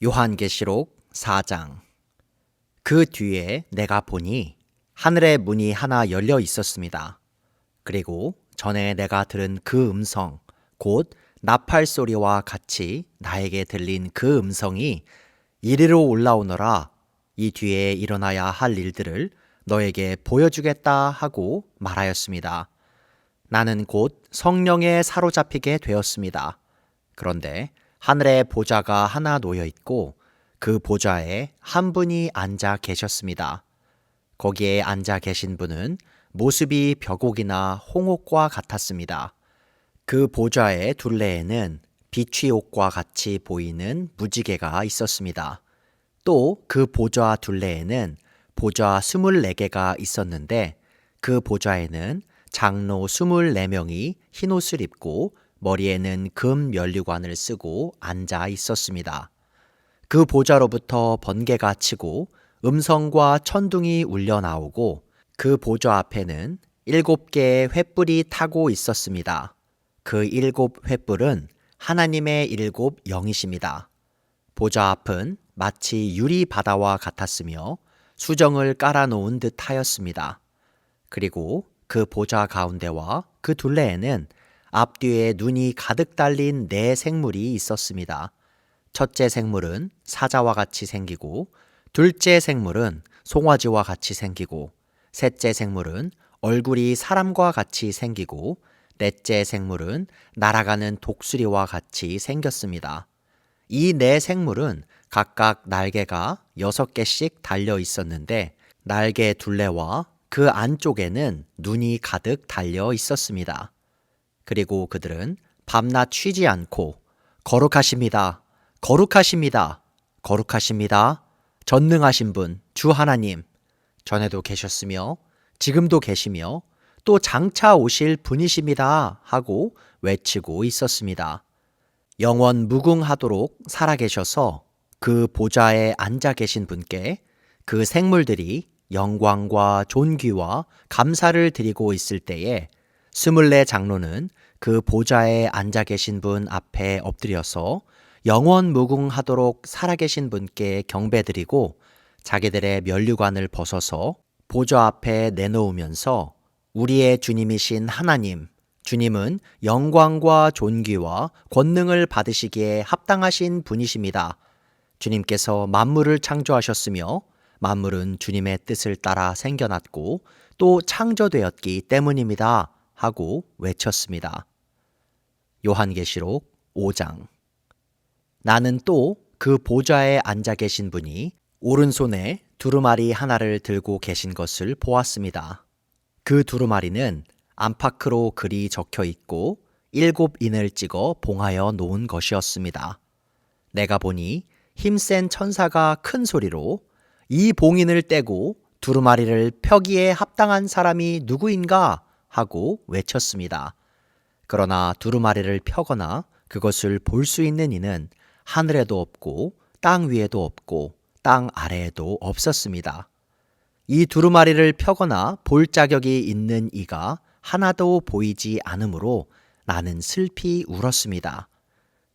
요한계시록 4장. 그 뒤에 내가 보니 하늘의 문이 하나 열려 있었습니다. 그리고 전에 내가 들은 그 음성, 곧 나팔 소리와 같이 나에게 들린 그 음성이 이리로 올라오너라. 이 뒤에 일어나야 할 일들을 너에게 보여주겠다 하고 말하였습니다. 나는 곧 성령에 사로잡히게 되었습니다. 그런데 하늘에 보좌가 하나 놓여 있고 그 보좌에 한 분이 앉아 계셨습니다. 거기에 앉아 계신 분은 모습이 벽옥이나 홍옥과 같았습니다. 그 보좌의 둘레에는 비취 옥과 같이 보이는 무지개가 있었습니다. 또 그 보좌 둘레에는 보좌 24개가 있었는데 그 보좌에는 장로 24명이 흰옷을 입고 머리에는 금 면류관을 쓰고 앉아 있었습니다. 그 보좌로부터 번개가 치고 음성과 천둥이 울려 나오고 그 보좌 앞에는 7개의 횃불이 타고 있었습니다. 그 7횃불은 하나님의 7영이십니다. 보좌 앞은 마치 유리 바다와 같았으며 수정을 깔아놓은 듯 하였습니다. 그리고 그 보좌 가운데와 그 둘레에는 앞뒤에 눈이 가득 달린 4생물이 있었습니다. 첫째 생물은 사자와 같이 생기고, 둘째 생물은 송아지와 같이 생기고, 셋째 생물은 얼굴이 사람과 같이 생기고, 넷째 생물은 날아가는 독수리와 같이 생겼습니다. 이 4생물은 각각 날개가 6개씩 달려 있었는데 날개 둘레와 그 안쪽에는 눈이 가득 달려 있었습니다. 그리고 그들은 밤낮 쉬지 않고 거룩하십니다. 거룩하십니다. 거룩하십니다. 전능하신 분, 주 하나님, 전에도 계셨으며 지금도 계시며 또 장차 오실 분이십니다 하고 외치고 있었습니다. 영원 무궁하도록 살아계셔서 그 보좌에 앉아 계신 분께 그 생물들이 영광과 존귀와 감사를 드리고 있을 때에 24 장로는 그 보좌에 앉아 계신 분 앞에 엎드려서 영원 무궁하도록 살아계신 분께 경배드리고 자기들의 면류관을 벗어서 보좌 앞에 내놓으면서 우리의 주님이신 하나님, 주님은 영광과 존귀와 권능을 받으시기에 합당하신 분이십니다. 주님께서 만물을 창조하셨으며 만물은 주님의 뜻을 따라 생겨났고 또 창조되었기 때문입니다. 하고 외쳤습니다. 요한계시록 5장. 나는 또 그 보좌에 앉아 계신 분이 오른손에 두루마리 하나를 들고 계신 것을 보았습니다. 그 두루마리는 안팎으로 글이 적혀 있고 7인을 찍어 봉하여 놓은 것이었습니다. 내가 보니 힘센 천사가 큰 소리로 이 봉인을 떼고 두루마리를 펴기에 합당한 사람이 누구인가 하고 외쳤습니다. 그러나 두루마리를 펴거나 그것을 볼 수 있는 이는 하늘에도 없고 땅 위에도 없고 땅 아래에도 없었습니다. 이 두루마리를 펴거나 볼 자격이 있는 이가 하나도 보이지 않으므로 나는 슬피 울었습니다.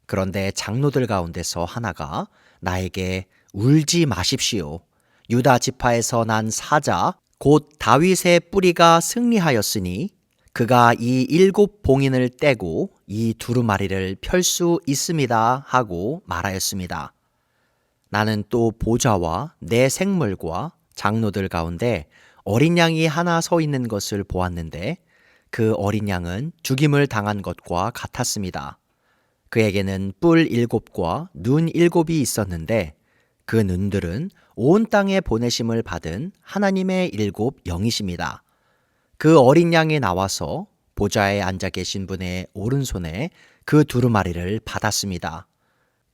그런데 장로들 가운데서 하나가 나에게 울지 마십시오. 유다 지파에서 난 사자 곧 다윗의 뿌리가 승리하였으니 그가 이 7봉인을 떼고 이 두루마리를 펼 수 있습니다 하고 말하였습니다. 나는 또 보좌와 4생물과 장로들 가운데 어린 양이 하나 서 있는 것을 보았는데 그 어린 양은 죽임을 당한 것과 같았습니다. 그에게는 뿔 7과 눈 7이 있었는데 그 눈들은 온 땅에 보내심을 받은 하나님의 7영이십니다. 그 어린 양이 나와서 보좌에 앉아 계신 분의 오른손에 그 두루마리를 받았습니다.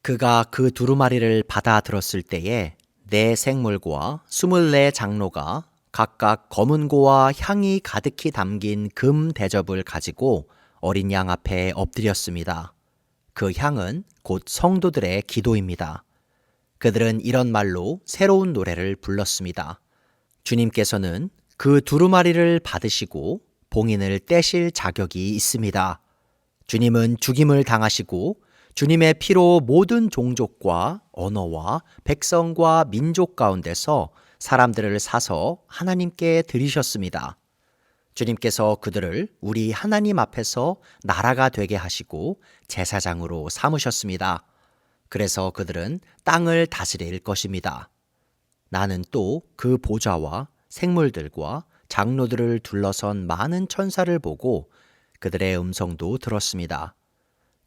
그가 그 두루마리를 받아 들었을 때에 4생물과 24 장로가 각각 검은 고와 향이 가득히 담긴 금 대접을 가지고 어린 양 앞에 엎드렸습니다. 그 향은 곧 성도들의 기도입니다. 그들은 이런 말로 새로운 노래를 불렀습니다. 주님께서는 그 두루마리를 받으시고 봉인을 떼실 자격이 있습니다. 주님은 죽임을 당하시고 주님의 피로 모든 종족과 언어와 백성과 민족 가운데서 사람들을 사서 하나님께 드리셨습니다. 주님께서 그들을 우리 하나님 앞에서 나라가 되게 하시고 제사장으로 삼으셨습니다. 그래서 그들은 땅을 다스릴 것입니다. 나는 또 그 보좌와 생물들과 장로들을 둘러선 많은 천사를 보고 그들의 음성도 들었습니다.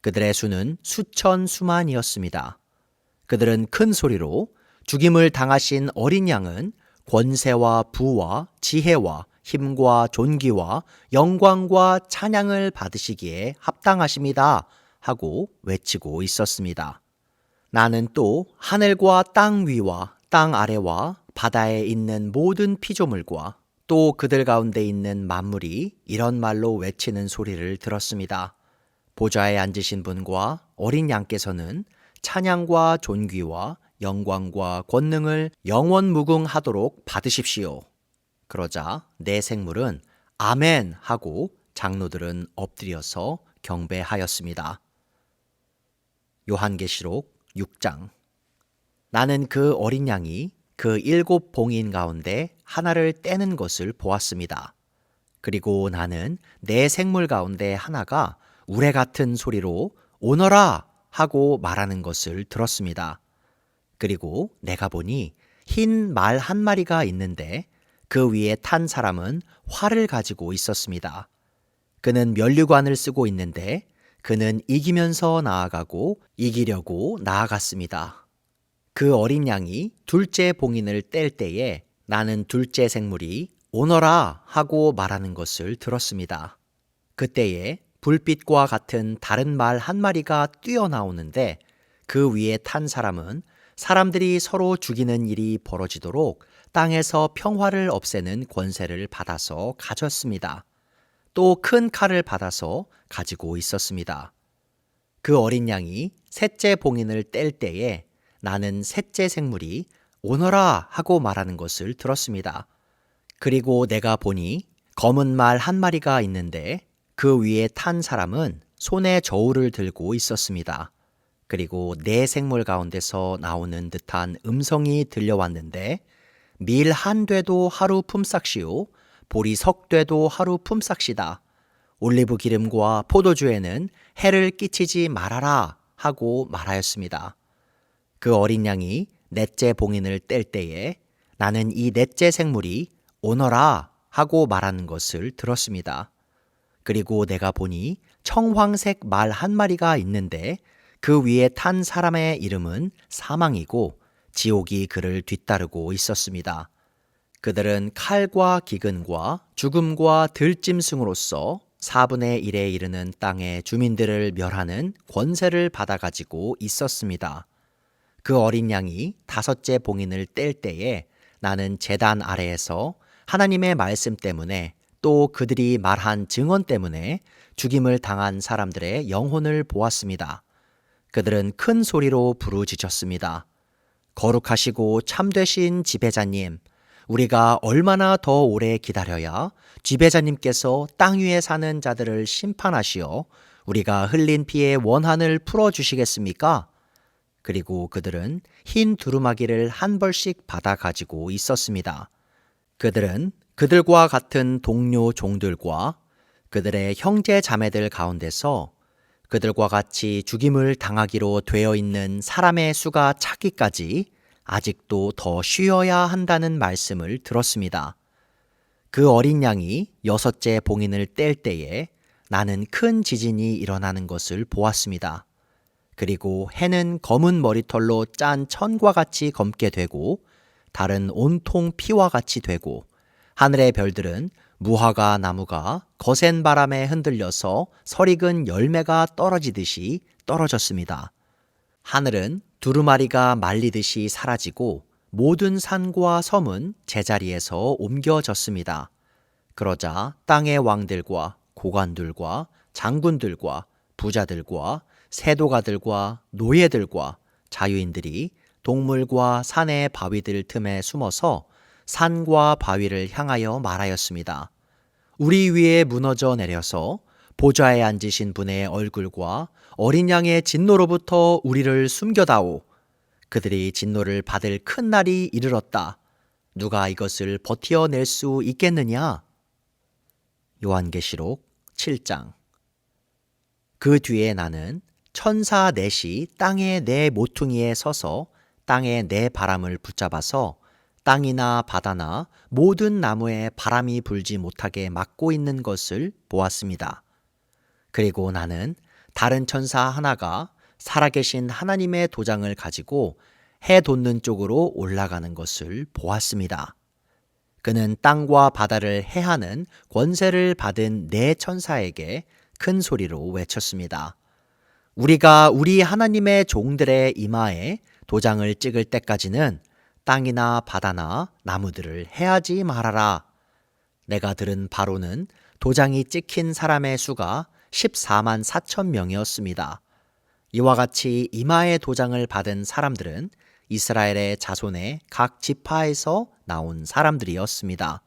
그들의 수는 수천 수만이었습니다. 그들은 큰 소리로 죽임을 당하신 어린 양은 권세와 부와 지혜와 힘과 존귀와 영광과 찬양을 받으시기에 합당하십니다 하고 외치고 있었습니다. 나는 또 하늘과 땅 위와 땅 아래와 바다에 있는 모든 피조물과 또 그들 가운데 있는 만물이 이런 말로 외치는 소리를 들었습니다. 보좌에 앉으신 분과 어린 양께서는 찬양과 존귀와 영광과 권능을 영원무궁하도록 받으십시오. 그러자 네 생물은 아멘 하고 장로들은 엎드려서 경배하였습니다. 요한계시록 6장. 나는 그 어린 양이 그 7 봉인 가운데 하나를 떼는 것을 보았습니다. 그리고 나는 네 생물 가운데 하나가 우레 같은 소리로 오너라 하고 말하는 것을 들었습니다. 그리고 내가 보니 흰 말 한 마리가 있는데 그 위에 탄 사람은 활을 가지고 있었습니다. 그는 면류관을 쓰고 있는데 그는 이기면서 나아가고 이기려고 나아갔습니다. 그 어린 양이 둘째 봉인을 뗄 때에 나는 둘째 생물이 오너라 하고 말하는 것을 들었습니다. 그때에 불빛과 같은 다른 말 한 마리가 뛰어나오는데 그 위에 탄 사람은 사람들이 서로 죽이는 일이 벌어지도록 땅에서 평화를 없애는 권세를 받아서 가졌습니다. 또 큰 칼을 받아서 가지고 있었습니다. 그 어린 양이 셋째 봉인을 뗄 때에 나는 셋째 생물이 오너라 하고 말하는 것을 들었습니다. 그리고 내가 보니 검은 말 한 마리가 있는데 그 위에 탄 사람은 손에 저울을 들고 있었습니다. 그리고 네 생물 가운데서 나오는 듯한 음성이 들려왔는데 밀 한 되도 하루 품삯이요 보리 석 되도 하루 품삯이다. 올리브 기름과 포도주에는 해를 끼치지 말아라 하고 말하였습니다. 그 어린 양이 넷째 봉인을 뗄 때에 나는 이 넷째 생물이 오너라 하고 말하는 것을 들었습니다. 그리고 내가 보니 청황색 말 한 마리가 있는데 그 위에 탄 사람의 이름은 사망이고 지옥이 그를 뒤따르고 있었습니다. 그들은 칼과 기근과 죽음과 들짐승으로서 4분의 1에 이르는 땅의 주민들을 멸하는 권세를 받아가지고 있었습니다. 그 어린 양이 다섯째 봉인을 뗄 때에 나는 제단 아래에서 하나님의 말씀 때문에 또 그들이 말한 증언 때문에 죽임을 당한 사람들의 영혼을 보았습니다. 그들은 큰 소리로 부르짖었습니다. 거룩하시고 참되신 지배자님, 우리가 얼마나 더 오래 기다려야 지배자님께서 땅 위에 사는 자들을 심판하시어 우리가 흘린 피의 원한을 풀어주시겠습니까? 그리고 그들은 흰 두루마기를 한 벌씩 받아 가지고 있었습니다. 그들은 그들과 같은 동료 종들과 그들의 형제 자매들 가운데서 그들과 같이 죽임을 당하기로 되어 있는 사람의 수가 차기까지 아직도 더 쉬어야 한다는 말씀을 들었습니다. 그 어린 양이 여섯째 봉인을 뗄 때에 나는 큰 지진이 일어나는 것을 보았습니다. 그리고 해는 검은 머리털로 짠 천과 같이 검게 되고 달은 온통 피와 같이 되고 하늘의 별들은 무화과 나무가 거센 바람에 흔들려서 설익은 열매가 떨어지듯이 떨어졌습니다. 하늘은 두루마리가 말리듯이 사라지고 모든 산과 섬은 제자리에서 옮겨졌습니다. 그러자 땅의 왕들과 고관들과 장군들과 부자들과 세도가들과 노예들과 자유인들이 동물과 산의 바위들 틈에 숨어서 산과 바위를 향하여 말하였습니다. 우리 위에 무너져 내려서 보좌에 앉으신 분의 얼굴과 어린 양의 진노로부터 우리를 숨겨다오. 그들이 진노를 받을 큰 날이 이르렀다. 누가 이것을 버티어낼 수 있겠느냐? 요한계시록 7장. 그 뒤에 나는 천사 넷이 땅의 네 모퉁이에 서서 땅의 네 바람을 붙잡아서 땅이나 바다나 모든 나무에 바람이 불지 못하게 막고 있는 것을 보았습니다. 그리고 나는 다른 천사 하나가 살아계신 하나님의 도장을 가지고 해 돋는 쪽으로 올라가는 것을 보았습니다. 그는 땅과 바다를 해하는 권세를 받은 네 천사에게 큰 소리로 외쳤습니다. 우리가 우리 하나님의 종들의 이마에 도장을 찍을 때까지는 땅이나 바다나 나무들을 해하지 말아라. 내가 들은 바로는 도장이 찍힌 사람의 수가 14만 4천 명이었습니다. 이와 같이 이마에 도장을 받은 사람들은 이스라엘의 자손의 각 지파에서 나온 사람들이었습니다.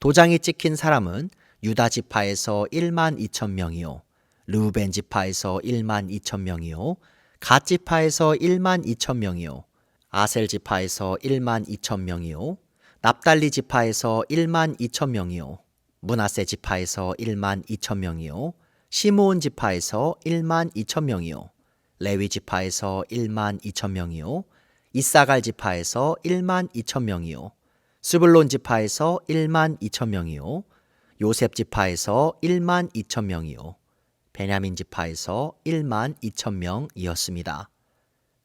도장이 찍힌 사람은 유다 지파에서 1만 2천 명이요, 르우벤 지파에서 1만 2천 명이요, 갓 지파에서 1만 2천 명이요, 아셀 지파에서 1만 2천 명이요, 납달리 지파에서 1만 2천 명이요, 므낫세 지파에서 1만 2천 명이요, 시므온 지파에서 1만 2천 명이요, 레위 지파에서 1만 2천 명이요, 이사갈 지파에서 1만 2천 명이요, 스불론 지파에서 1만 2천 명이요, 요셉 지파에서 1만 2천 명이요, 베냐민 지파에서 1만 2천 명이었습니다.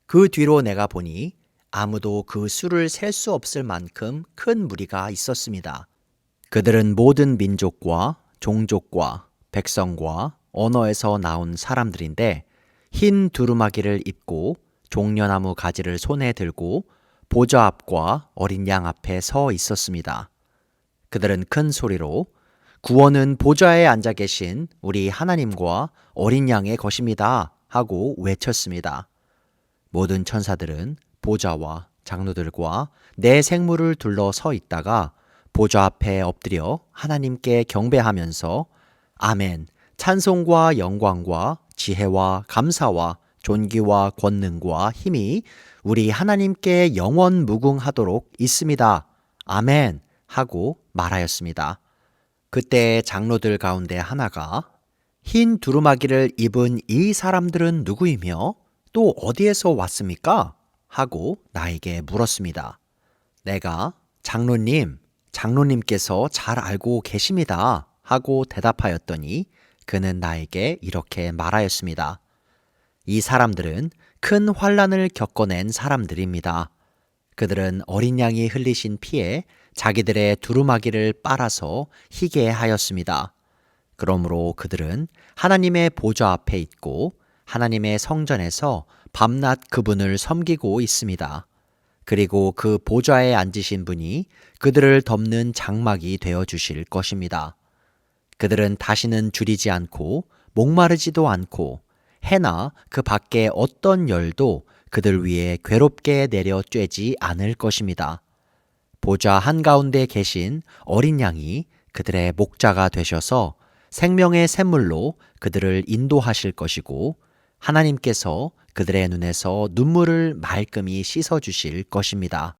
그 뒤로 내가 보니 아무도 그 수를 셀 수 없을 만큼 큰 무리가 있었습니다. 그들은 모든 민족과 종족과 백성과 언어에서 나온 사람들인데 흰 두루마기를 입고 종려나무 가지를 손에 들고 보좌 앞과 어린 양 앞에 서 있었습니다. 그들은 큰 소리로 구원은 보좌에 앉아 계신 우리 하나님과 어린 양의 것입니다 하고 외쳤습니다. 모든 천사들은 보좌와 장로들과 네 생물을 둘러 서 있다가 보좌 앞에 엎드려 하나님께 경배하면서 아멘, 찬송과 영광과 지혜와 감사와 존귀와 권능과 힘이 우리 하나님께 영원 무궁하도록 있습니다. 아멘 하고 말하였습니다. 그때 장로들 가운데 하나가 흰 두루마기를 입은 이 사람들은 누구이며 또 어디에서 왔습니까? 하고 나에게 물었습니다. 내가 장로님께서 잘 알고 계십니다 하고 대답하였더니 그는 나에게 이렇게 말하였습니다. 이 사람들은 큰 환난을 겪어낸 사람들입니다. 그들은 어린 양이 흘리신 피에 자기들의 두루마기를 빨아서 희게 하였습니다. 그러므로 그들은 하나님의 보좌 앞에 있고 하나님의 성전에서 밤낮 그분을 섬기고 있습니다. 그리고 그 보좌에 앉으신 분이 그들을 덮는 장막이 되어 주실 것입니다. 그들은 다시는 줄이지 않고 목마르지도 않고 해나 그 밖에 어떤 열도 그들 위에 괴롭게 내려 쬐지 않을 것입니다. 보좌 한가운데 계신 어린 양이 그들의 목자가 되셔서 생명의 샘물로 그들을 인도하실 것이고 하나님께서 그들의 눈에서 눈물을 말끔히 씻어주실 것입니다.